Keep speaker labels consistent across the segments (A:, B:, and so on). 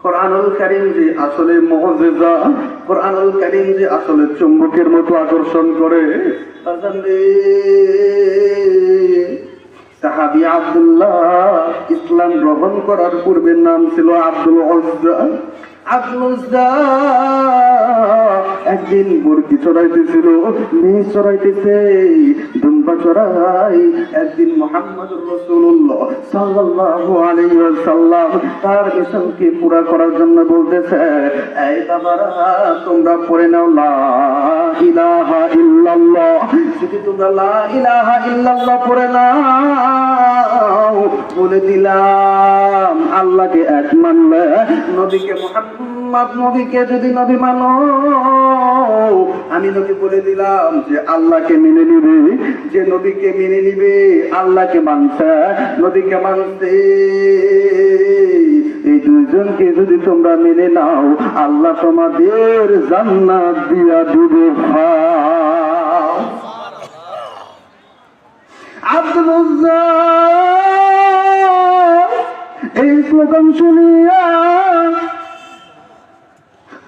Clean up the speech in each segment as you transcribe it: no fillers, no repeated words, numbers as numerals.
A: কোরআনুল কারীম যে আসলে মুজিজা, কোরআনুল কারীম যে আসলে চুম্বকের মতো আকর্ষণ করে। সাহাবী আব্দুল্লাহ ইসলাম গ্রহণ করার পূর্বের নাম ছিল আব্দুল উজ্জা। আব্দুল উজ্জা একদিন মুরগি চড়াইতেছিল, মেয়ে চড়াইতেছে, দুম্বা চড়াই। একদিন মুহাম্মদুর রাসূলুল্লাহ সাল্লাল্লাহু আলাইহি ওয়াসাল্লাম তার মিশনকে পুরা করার জন্য বলতেছে, এই বাবারা তোমরা পড়ে নাও লা ইলাহা ইল্লাল্লাহ। যদি তোমরা লা ইলাহা ইল্লাল্লাহ পড়ে নাও, বলে দিলাম আল্লাহকে এক মানলে, নবীকে মুহাম্মদ নবীকে যদি নবী মানো, আমি নবী বলে দিলাম যে আল্লাহকে মেনে নিবে। যে নবীকে মেনে নিবে, আল্লাহকে মানছে, নবীকে মানছে, এই দুইজনকে যদি তোমরা মেনে নাও, আল্লাহ তোমাদের জান্নাত দিয়া দিবে। আব্দুল উজ্জা এই স্লোগান শুনিয়া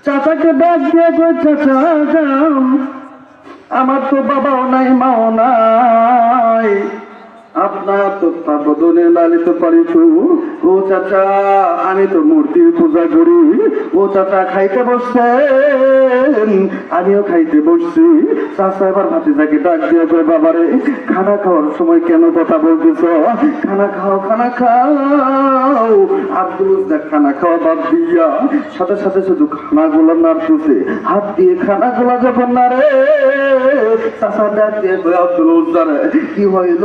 A: চাচাকে ডাক দিয়ে কই, চাচা যাম, আমার তো বাবাও নাই মাও নাই, আপনার তত্ত্বাবধানে লালিত পালিত। ও চাচা আমি তো মূর্তির পূজা করি। ও চাচা খাইতে বসছেন, আমিও খাইতে বসছি। চাচা এবার ভাতিজাকে ডাক দিয়ে কই, বাবারে খানা খাওয়ার সময় কেন কথা বলতেছ? খানা খাও, খানা খাও। আব্দুল উজ্জা খানা খাওয়া বাদ দিয়া সাথে সাথে শুধু খানাগুলো নাড়তেছে, হাত দিয়ে খানাগুলো যখন নাড়ে, চাচা ডাক দিয়ে কই, আব্দুল উজ্জা রে কি হইল?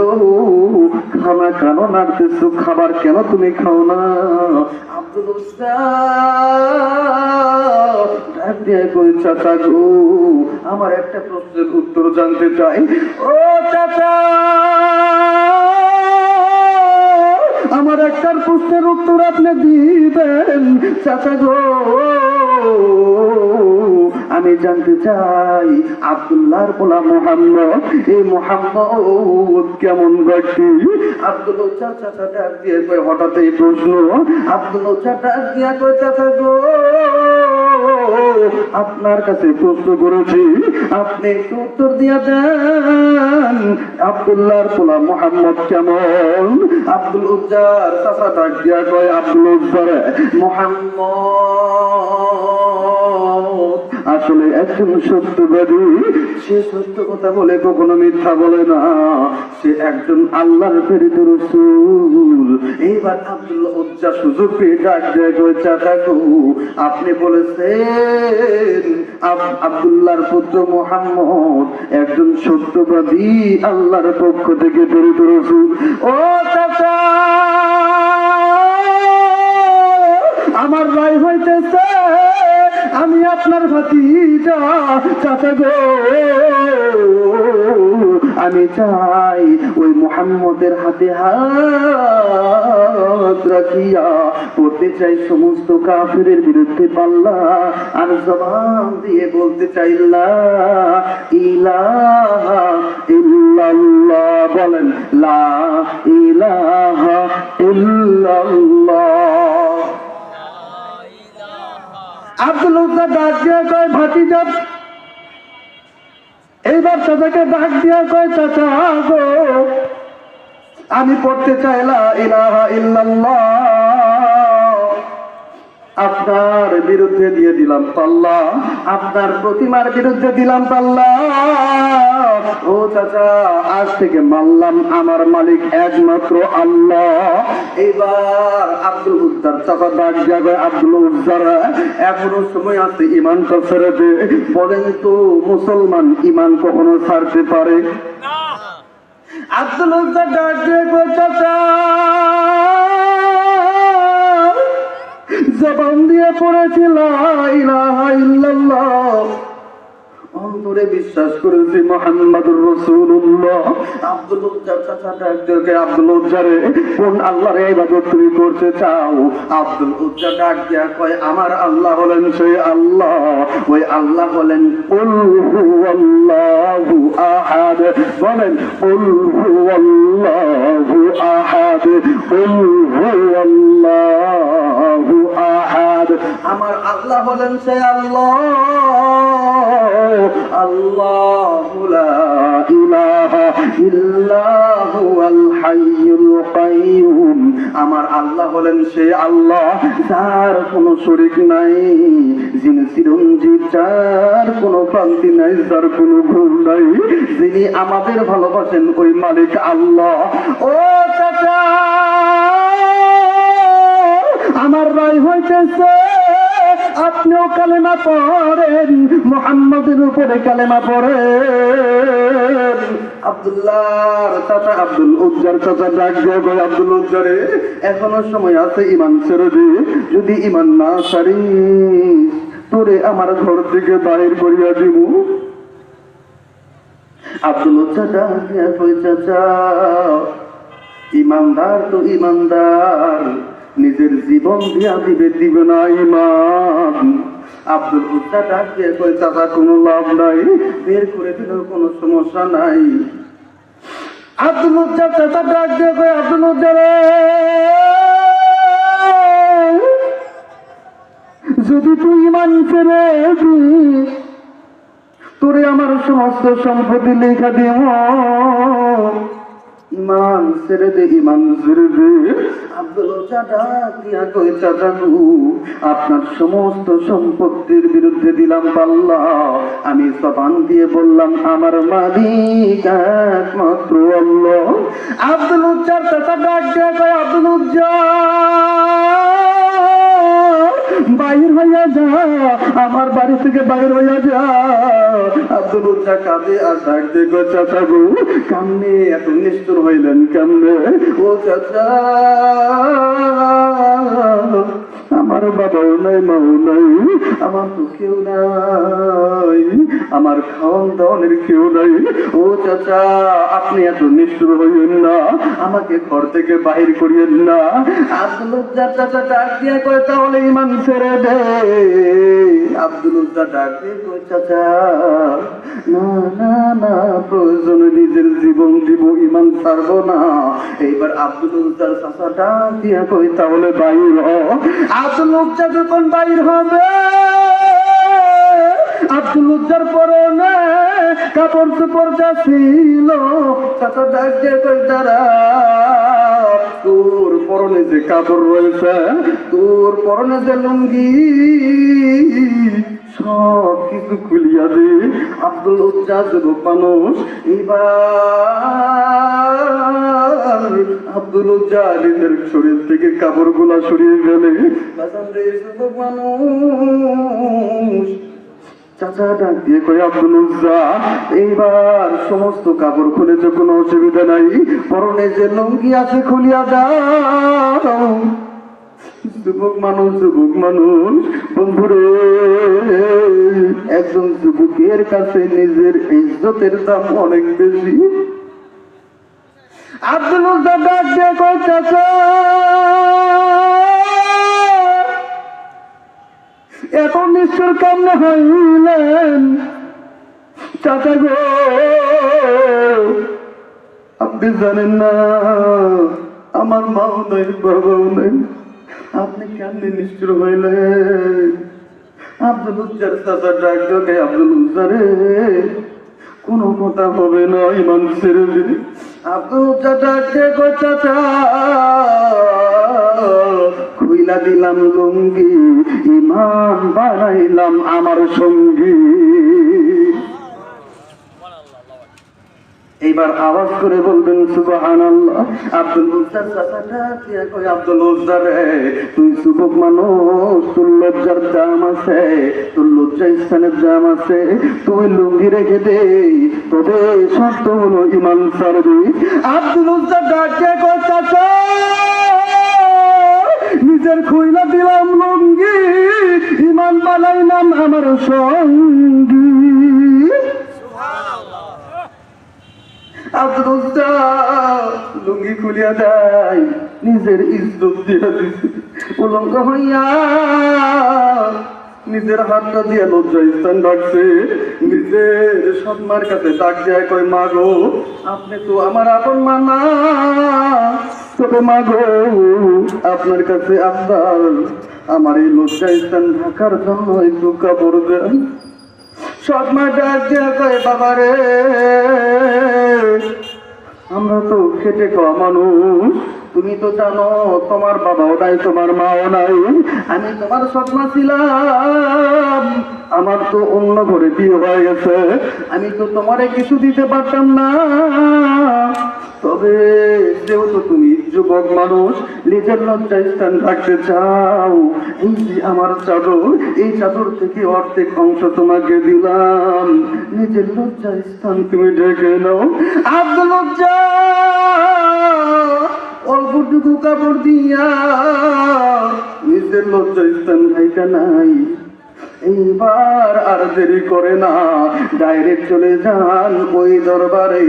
A: খানা কেন নাড়তেছো? খাবার কেন তুমি খাও না? আব্দুল উজ্জা ডাক দিয়ে কই, চাচা গো আমার একটা প্রশ্নের উত্তর জানতে চাই। ও চাচা আমার একটা প্রশ্নের উত্তর আপনি দিবেন চাচা গো। আমি জানতে চাই আব্দুল্লাহর পোলা মুহাম্মদ, এই মুহাম্মদ কেমন ব্যক্তি? আব্দুল উজ্জা চাচা ডাক দিয়ে কই, হঠাৎ এই প্রশ্ন? আব্দুল উজ্জা ডাক দিয়া কই, চাচা গো আপনার কাছে প্রশ্ন করেছি, আপনি একটু উত্তর দিয়া দেন, আব্দুল্লাহর পোলা মুহাম্মদ কেমন? আব্দুল উজ্জার চাচা ডাক দিয়া কয়, আব্দুল উজ্জা মুহাম্মদ আসলে একজন সত্যবাদী। সে সত্য কথা বলে, কখনো মিথ্যা বলে না। সে একজন আল্লাহর প্রেরিত রাসূল। এইবার আব্দুল উজ্জা সুযোগ পেয়ে ডাক দেয়, চাচা গো আপনি বলেছেন আব্দুল্লাহর পুত্র মুহাম্মদ একজন সত্যবাদী, আল্লাহর পক্ষ থেকে প্রেরিত রাসূল। ও চাচা আমার রায় হইতেছে আমি আপনার ভাতিজা। চাচা গো আমি চাই ওই মুহাম্মদের হাতে হাত রাখিয়া পড়তে চাই সমস্ত কাফিরের বিরুদ্ধে পাল্লা, আর জবান দিয়ে বলতে চাই লা ইলাহা ইল্লাল্লাহ। বলেন লা ইলাহা ইল্লাল্লাহ। আব্দুল উজ্জা ডাক দিয়া কয়, ভাতিজা এইবার চাচাকে ডাক দিয়া কয়, চাচা গো আমি পড়তে চাই লা ইলাহা ইল্লাল্লাহ, আপনার বিরুদ্ধে দিয়ে দিলাম পাল্লা, আপনার প্রতিমার বিরুদ্ধে দিলাম পাল্লা। ও চাচা আজ থেকে মানলাম আমার মালিক একমাত্র আল্লাহ। এইবার আব্দুল উজ্জার চাচা ডাক যাবে, আব্দুল উজ্জার এখনো সময় আছে, ইমানটা ছেড়ে দে। বলেন তো মুসলমান ইমান কখনো ছাড়তে পারে? আব্দুল উজ্জা ডাক দিয়ে কয়, চাচা জবান দিয়ে পড়েছি লা ইলাহা ইল্লাল্লাহ, অন্তরে বিশ্বাস করেছি মুহাম্মাদুর রাসূলুল্লাহ। আব্দুল উজ্জার চাচা ডাক দিয়ে, আব্দুল উজ্জা রে কোন আল্লাহর ইবাদত তুমি করতে চাও? আব্দুল উজ্জা ডাক দিয়া কয়, আমার আল্লাহ হলেন সেই আল্লাহ, ওই আল্লাহ হলেন কুল হুয়াল্লাহু আহাদ। বলেন কুল হুয়াল্লাহু আহাদ, কুল হুয়াল্লাহু আহাদ। আমার আল্লাহ হলেন সে আল্লাহ, আল্লাহু লা ইলাহা ইল্লা হুয়াল হাইয়ুল কাইয়ুম। আমার আল্লাহ হলেন সে আল্লাহ যার কোনো শরীক নাই, যিনি চিরঞ্জীব, যার কোনো ক্লান্তি নাই, যার কোনো ভুল নাই, যিনি আমাদের ভালোবাসেন ওই মালিক আল্লাহ। ও চাচা, আমার রায় হইতেছে আপনিও কালেমা পড়েন, মুহাম্মাদের উপরে কালেমা পড়েন। আব্দুল্লাহর চাচা আব্দুল উজ্জার চাচা ডাক দিয়ে কই, আব্দুল উজ্জারে এখনো সময় আছে ইমান ছেড়ে দে, যদি ইমান না ছাড়িস তোরে আমার ঘর থেকে বাইর করিয়া দিব। আব্দুল উজ্জা ডাক দিয়া কই, চাচা ইমানদার তো ইমানদার, নিজের জীবন দিয়া দিবে, দিবে না ইমান। আব্দুল উজ্জা ডাক দিয়ে কই, চাচা কোনো লাভ নাই, বের করে দিলেও কোনো সমস্যা নাই। আব্দুল উজ্জা চাচা ডাক দিয়ে কই, আব্দুল উজ্জা রে, যদি তুই ইমান ছেড়ে দিস তোরে আমার সমস্ত সম্পত্তি লেখা দিব। ইমান ছেড়ে দে, ইমান ছেড়ে দে। আব্দুল উজ্জা ডাক দিয়া কই, চাচা গো, আপনার সমস্ত সম্পত্তির বিরুদ্ধে দিলাম পাল্লা, আমি জবান দিয়ে বললাম আমার মালিক একমাত্র আল্লাহ। আব্দুল উজ্জার চাচা ডাক দিয়া কই, আব্দুল উজ্জা বাইর হইয়া যা, আমার বাড়ি থেকে বাইর হইয়া যা। আব্দুল উজ্জা কাঁদে আর ডাক দিয়ে কই, চাচা গো, কেমনে এত নিষ্ঠুর হইলেন কেমনে? ও চাচা, আমার বাবাও নাই, মাও নাই, আমার তো কেউ নাই, আমার খাওয়ান দাওয়ানের কেউ নাই। ও চাচা, আপনি এত নিষ্ঠুর হইলেন না, আমাকে ঘর থেকে বাহির করিয়েন না। আব্দুল উজ্জা চাচা ডাক দিয়ে কয়, তাহলে ইমান ছেড়ে দে। আব্দুল উজ্জা ডাক দিয়ে কয়, চাচা না না না, প্রয়োজনে নিজের জীবন দিব, ইমান ছাড়বো না। এইবার আব্দুল উজ্জার চাচা ডাক দিয়ে কয়, তাহলে বাইর হ। আব্দুল উজ্জা যখন বাইর হবে, আব্দুল উজ্জার পরনে কাপড় চোপড় যা ছিল, চাচা ডাক দিয়ে কই, দাঁড়া, তোর পরনে যে কাপড় রয়েছে, তোর পরনে যে লুঙ্গি, সব কিছু খুলিয়া দে। আব্দুল উজ্জা যুবক মানুষ, এবার আব্দুল উজ্জা নিজের শরীর থেকে কাপড় গুলা সরিয়ে গেলে, যুবক মানুষ চাচা ডাক দিয়ে কই, আব্দুল উজ্জা এইবার সমস্ত কাপড় খুলেছে, কোনো অসুবিধা নাই, পরনে যে লুঙ্গি আছে খুলিয়া দাও। যুবক মানুষ বন্ধুরে, একজন যুবকের কাছে নিজের ইজ্জতের দাম অনেক বেশি। আব্দুল উজ্জা ডাক দিয়ে কই, চাচা এত নিষ্ঠুর কেমনে হইলেন? চাচা গো, আপনি জানেন না আমার মাও নাই, বাবাও নাই, আপনি কেমনে নিষ্ঠুর হইলেন? আব্দুল উজ্জার চাচা ডাক দিয়ে, আব্দুল উজ্জা রে, কোনো কথা হবে না, ইমান ছেড়ে দিন। আব্দুল উজ্জা ডাক দিয়ে কই, চাচা খুইলা দিলাম লুঙ্গি, ইমান বানাইলাম আমার সঙ্গী। এইবার আওয়াজ করে বলবেন সুবহানাল্লাহ। আব্দুল উজ্জার চাচাটা দিয়া কই, আব্দুল উজ্জা রে, তুই যুবক মানুষ, তোর লজ্জার দাম আছে, তোর লজ্জা স্থানের দাম আছে, তুই লুঙ্গি রেখে দে, তবে শর্ত হলো ইমান ছাড়বি। আব্দুল উজ্জা ডাক দিয়ে কই, চাচা নিজের খুইলা দিলাম লুঙ্গি, ইমান বানাইলাম আমার সঙ্গী। আব্দুল উজ্জা লুঙ্গি খুলিয়া দেয়, নিজের ইজ্জত দিয়া দিছে, উলঙ্গ হইয়া নিজের হাতটা দিয়ে লজ্জা স্থান রাখছে, নিজের সৎমার কাছে ডাক দেয় কই, মা গো, আপনি তো আমার আপন মা না, তবে মাগো আপনার কাছে আবদার, আমার এই লজ্জাস্থান ঢাকার জন্য একটু কাপড় দেন। সৎ মা ডাক দিয়া কয়, বাবা রে, আমরা তো খেটে খাওয়া মানুষ, তুমি তো জানো তোমার বাবাও নাই, তোমার মাও নাই, আমি তোমার সৎমা ছিলাম, আমার তো অন্য ঘরে বিয়ে হয়ে গেছে, আমি তো তোমারে কিছু দিতে পারতাম না। তবে যেহেতু তুমি যুবক মানুষ, নিজের লজ্জায় স্থান রাখতে চাও, এই যে আমার চাদর, এই চাদর থেকে অর্ধেক অংশ তোমাকে দিলাম, নিজের লজ্জায় স্থান তুমি ঢেকে নাও। আব্দুল লজ্জা অল্পটুকু কাপড় দিয়া নিজের লজ্জা স্থান ঢাকা নাই। এইবার আর দেরি করে না, ডাইরেক্ট চলে যান ওই দরবারে,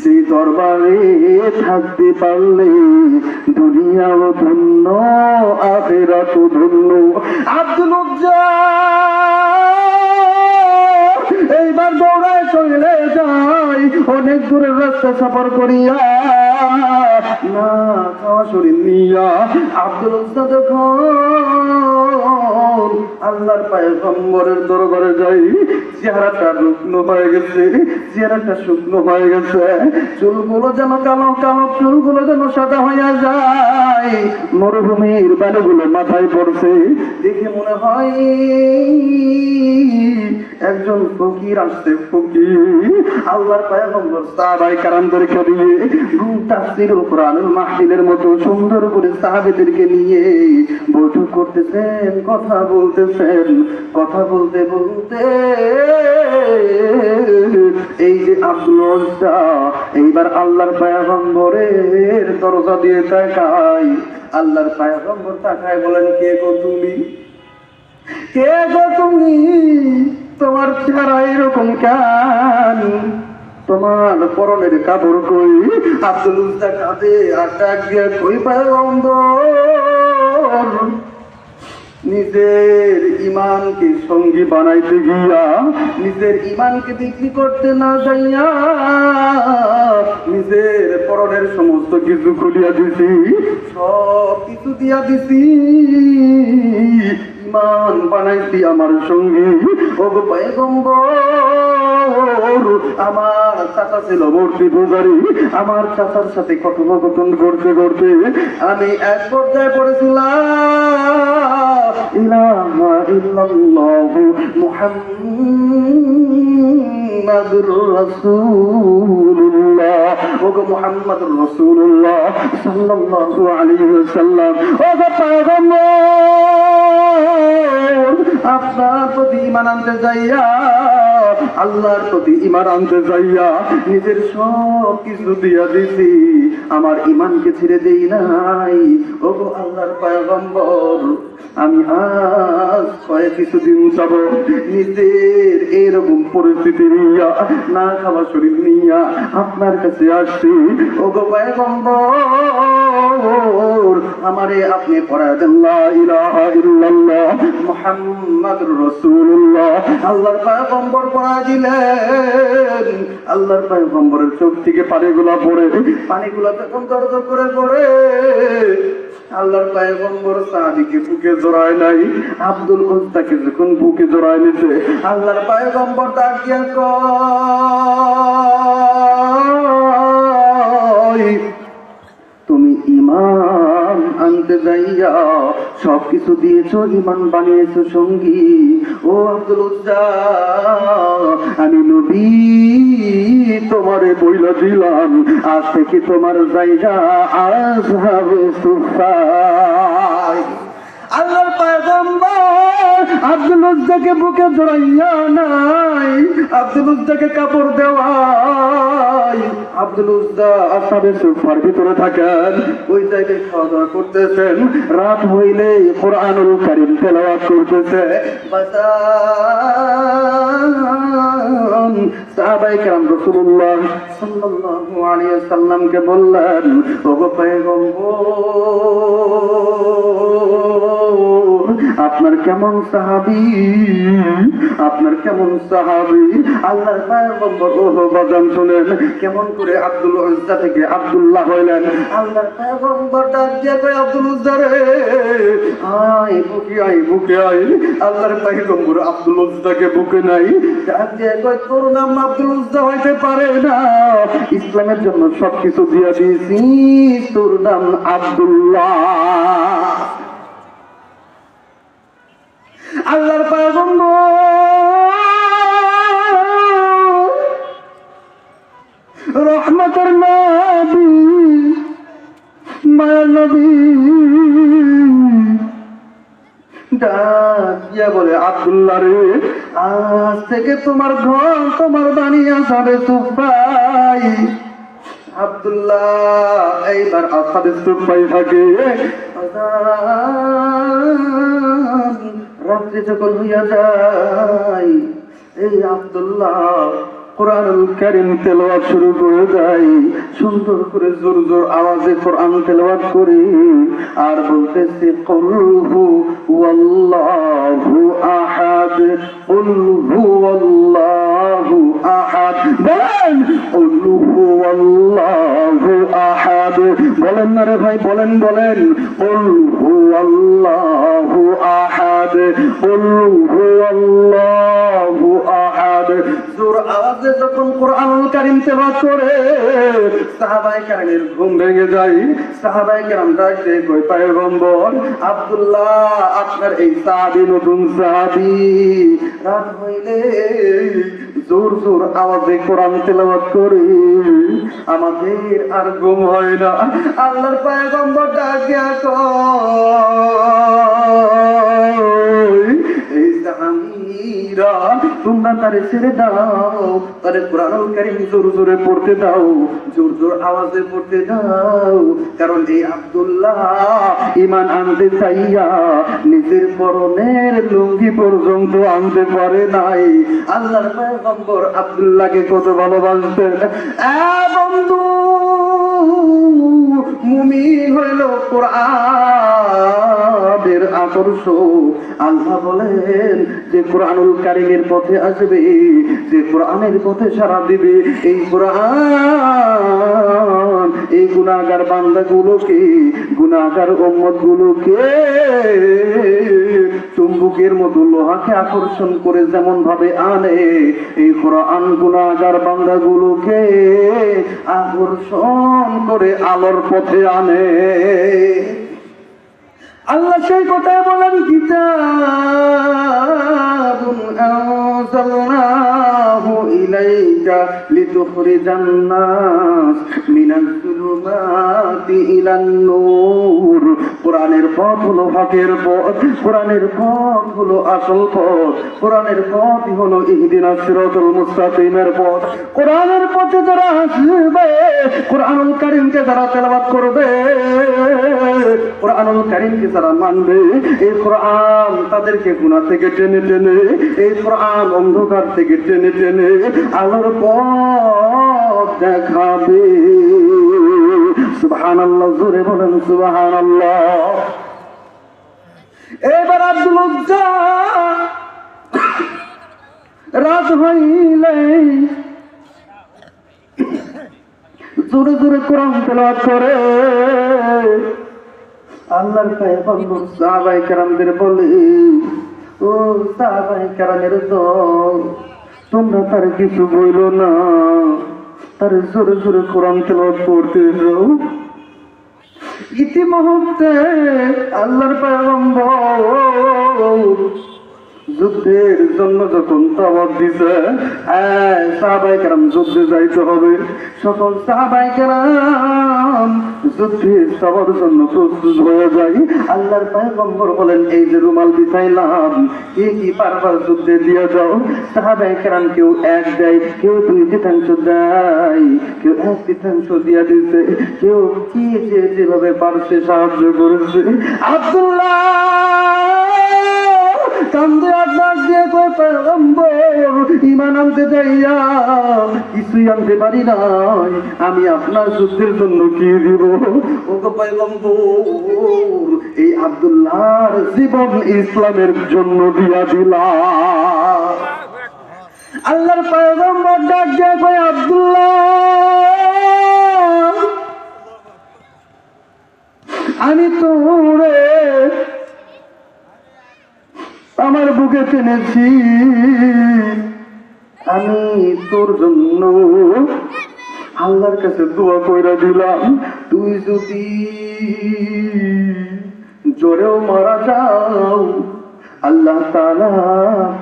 A: যে দরবারে থাকতে পারলে দুনিয়াও ধন্য আখিরাতও ধন্য। আব্দুল লজ্জা এইবার দৌড়ায় চলে যায়, অনেক দূরের রাস্তা সফর করিয়া, না খাওয়া শরীর নিয়া আব্দুল লজ্জা যখন আল্লাহর পয়গম্বরের দরবারে যাই, চেহারাটা শুকনো হয়ে গেছে, চেহারাটা শুকনো হয়ে গেছে, চুলগুলো যেন কালো কালো, চুলগুলো যেন সাদা হইয়া যায়, মরুভূমির বালুগুলো মাথায় পড়ছে, দেখে মনে হয় একজন ফকির আসছে, ফকির। আল্লাহর পয়গম্বর সাহাবায়ে কেরামদেরকে দিয়ে তাফসীরুল কুরআনুল মাহফিলের মতো সুন্দর করে সাহাবীদেরকে নিয়ে বৈঠক করতেছেন, কথা বলতেছেন, কথা বলতে বলতে এই যে আব্দুল লজ্জা এইবার আল্লাহর পয়গম্বরের দরজা দিয়ে তাকায়। আল্লাহর পয়গম্বর তাকায় বলেন, কে গো তুমি, কে গো তুমি, তোমার চেহারা এরকম কেন, তোমার পরনের কাপড় কই? আব্দুল লজ্জা কাঁদে আর ডাক দিয়ে কই, পয়গম্বর নিজের ইমানকে সঙ্গী বানাইতে গিয়া, নিজের ইমানকে বিক্রি করতে না যাইয়া নিজের পরনের সমস্ত কিছু খুলিয়া দিছি, সব কিছু দিয়া দিছি, ইমান বানাইছি আমার সঙ্গী। ও গো পয়গম্বর, আমার চাচা ছিল মূর্তি পূজারী, আমার চাচার সাথে কথোপকথন করতে করতে আমি এক পর্যায়ে পড়েছিলাম ইলাহা ইল্লাল্লাহু মুহাম্মাদুর রাসূলুল্লাহ। ও গো মুহাম্মাদুর রাসূলুল্লাহ সাল্লাল্লাহু আলাইহি ওয়াসাল্লাম, ও গো পয়গম্বর, আপনার প্রতি ঈমান আনতে যাইয়া, আল্লাহর প্রতি ঈমান আনতে যাইয়া নিজের সব কিছু দিয়া দিছি, আমার ঈমানকে ছেড়ে দেই নাই। ও গো আল্লাহর পয়গম্বর, আমি আজ কয়েক কিছুদিন যাব নিজের এরকম পরিস্থিতি নিয়া, না খাওয়া শরীর নিয়া আপনার কাছে আসছি। ও গো পয়গম্বর, আমারে আপনি পড়ায় দেন লা ইলাহা ইল্লাল্লাহ মুহাম্মাদুর রাসূলুল্লাহ। আল্লাহর পয়গম্বর পড়ায় দিলেন। আল্লাহর পয়গম্বরের চোখ থেকে পানিগুলা পড়ে, পানিগুলা তখন দরদর করে পড়ে। আল্লাহর পয়গম্বর সাহাবীকে বুকে জড়ায় নাই, আব্দুল লজ্জাকে যখন বুকে জড়ায় নিছে, আল্লাহর পয়গম্বর ডাক দিয়া কয়, তুমি ঈমান আনতে যাইয়া সবকিছু দিয়েছো, ঈমান বানিয়েছো সঙ্গী। ও আব্দুল লজ্জা, আমি নবী তোমারে বইলা দিলাম, আজ থেকে তোমার জায়গা আসহাবে সুফফায়। আল্লাহর পয়গম্বর আব্দুল লজ্জাকে বুকে জড়াইয়া নাই, আব্দুল লজ্জাকে কাপড় দেওয়াই। আব্দুল লজ্জা আসহাবে সুফফার ভিতরে থাকেন, ওই জায়গায় খাওয়া দাওয়া করতেছেন, রাত হইলে কুরআনুল কারীম তেলাওয়াত করতেছে। সাহাবায়ে কেরাম রাসূলুল্লাহ সাল্লাল্লাহু আলাইহি ওয়াসাল্লামকে বললেন, ওগো পয়গম্বর, আপনার কেমন সাহাবী, আপনার কেমন সাহাবী। আল্লাহর পয়গম্বর ওহ বাজান শুনেন কেমন করে আব্দুল উজ্জা থেকে আব্দুল্লাহ হইলেন। আল্লাহর পয়গম্বর ডাক দিয়ে কয় আব্দুল উজ্জা রে আয় বুকে আয় বুকে আয়। আল্লাহর পয়গম্বর আব্দুল উজ্জাকে বুকে নাই, ডাক দিয়ে কয় তোর নাম আব্দুল উজ্জা হইতে পারে না, ইসলামের জন্য সবকিছু দিয়া দিয়েছি, তোর নাম আব্দুল্লাহ। আল্লাহর পয়গম্বর রহমতের নবী মায়ার নবী ডাক দিয়া বলে আব্দুল্লাহ রে আজ থেকে তোমার ঘর তোমার বানিয়ে যাবে সুফাই। আব্দুল্লাহ এইবার আসাদে সুফাই থাকে। রাত্রি যখন হইয়া যায় এই আব্দুল্লাহ কোরআনুল কারীম তেলাওয়াত শুরু করে দেয়, সুন্দর করে জোর জোর আওয়াজে কোরআন তেলাওয়াত করে আর বলতেছে কুল হুয়াল্লাহু আহাদ, কুল হুয়াল্লাহু আহাদ। বলেন কুল হুয়াল্লাহু আহাদ, বলেন না রে ভাই, বলেন বলেন কুল হুয়াল্লাহু আহাদ, কুল হুয়াল্লাহু আহাদ। জোর আওয়াজে যখন কোরআনুল কারীম তেলাওয়াত করে সাহাবায়ে কেরামের ঘুম ভেঙে যায়। সাহাবায়ে কেরাম ডাকতে কই পয়গম্বর আব্দুল্লাহ আপনার এই সাহাবী নতুন সাহাবী রাত হইলে জোর জোর আওয়াজে কোরআন তেলাওয়াত করে আমাদের আর ঘুম হয় না। আল্লাহর পয়গম্বর ডাকিয়া কয় এই সাহাবীরা তোমরা তারে ছেড়ে দাও, তারে কোরআনুল কারীম জোর জোরে পড়তে দাও, জোর জোর আওয়াজে পড়তে দাও, কারণ এই আব্দুল্লাহ ঈমান আনতে চাইয়া নিজের পরনের লুঙ্গি পর্যন্ত আনতে পারে নাই। আল্লাহর পয়গম্বর আব্দুল্লাহকে কত ভালোবাসতেন। বন্ধু মুমিন হইল কোরআনের আকর্ষণ। আল্লাহ বলেন যে কোরআনুল কারীমের পথে আসবে, যে কোরআনের পথে সাড়া দিবে, এই কোরআন এই গুনাহগার বান্দাগুলোকে, গুনাহগার উম্মতগুলোকে চুম্বকের মতো লোহাকে আকর্ষণ করে যেমন ভাবে আনে, এই কোরআন গুনাহগার বান্দাগুলোকে আকর্ষণ করে আলোর পথে আনে। আল্লাহ সেই কথায় বলেন কিতাবুন আনজালনাহু ইলাইকা লিতুখরিজান নাস মিনাজ যুলুমাতি ইলান নূর। কোরআনের পথ হলো হকের পথ, কোরআনের পথ হলো আসল পথ, কোরআনের পথ হলো ইহদিনাস সিরাতাল মুস্তাকিমের পথ। কোরআনের পথে যারা আসবে, কোরআনুল কারীমকে যারা তেলাওয়াত করবে, কোরআনুল কারীমকে যারা মানবে, এই কোরআন তাদেরকে গুনাহ থেকে টেনে টেনে, এই কোরআন অন্ধকার থেকে টেনে টেনে আলোর পথ দেখাবে। সুবহানাল্লাহ, জোরে বলেন সুবহানাল্লাহ। এবার আব্দুল উজ্জা রাত হইলে জোরে জোরে কোরআন তেলাওয়াত করে। আল্লাহর পয়গম্বর সাহাবায়ে কেরামদের বলে, ও সাহাবায়ে কেরামের দল, তোমরা তার কিছু বইল না, তার জোরে জোরে কোরআন তেলাওয়াত করতে যাও। ইতিমধ্যে আল্লাহর পয়গম্বর যুদ্ধের জন্য যখন দাওয়াত দিছে, সাহাবায়ে কেরাম যুদ্ধে যাইতে হবে, সকল সাহাবায়ে কেরাম যুদ্ধে যাওয়ার জন্য প্রস্তুত হয়ে যায়। আল্লাহর পয়গম্বর বলেন, এই যে রুমাল বিছাইলাম, কে কি পারবার যুদ্ধে দিয়ে যাও। সাহাবায়ে কেরাম কেউ এক দেয়, কেউ 2/3 দেয়, কেউ 1/3 দিয়া দিছে, কেউ কি যেভাবে পারছে সাহায্য করেছে। আব্দুল্লাহ কান্দে ডাক দিয়ে কয় পয়গম্বর ঈমান আনতে যাইয়া কিছুই আনতে পারি নাই, আমি আপনার যুদ্ধের জন্য কি দিব? ওগো পয়গম্বর, এই আব্দুল্লাহর জীবন ইসলামের জন্য দিয়া দিলাম। আল্লাহর পয়গম্বর ডাক দিয়ে কয়, আব্দুল্লাহ, আমি তোরে আমার বুকে টেনেছি, আমি তোর জন্য আল্লাহর কাছে দোয়া কইরা দিলাম, তুই যদি জোরেও মারা যাও আল্লাহ তাআলা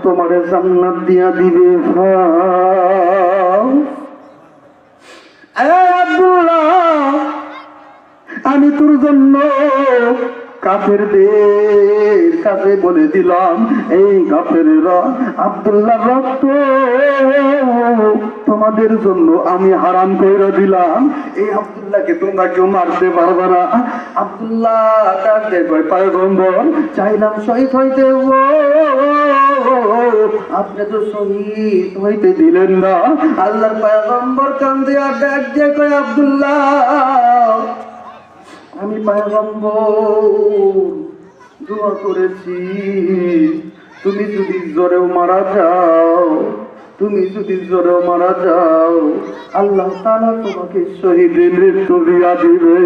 A: তোমারে জান্নাত দিয়া দিবে। আব্দুল্লাহ, আমি তোর জন্য কাফেরদের কাছে বলে দিলাম, এই কাফেররা আব্দুল্লাহর রক্ত তোমাদের জন্য আমি হারাম করে দিলাম, এই আব্দুল্লাহকে তোমরা কেউ মারতে পারবে না। আব্দুল্লাহ ডাকতে কয়, পয়গম্বর, চাইলাম শহীদ হইতে, আপনি তো শহীদ হইতে দিলেন না। আল্লাহর পয়গম্বর কান্দে আর ডাক দিয়ে কয়, আব্দুল্লাহ, আমি পয়গম্বর দোয়া করেছি, তুমি যদি জোরেও মারা যাও, তুমি যদি জোরেও মারা যাও আল্লাহ তাআলা তোমাকে শহীদের মৃত্যু দিয়া দিবে।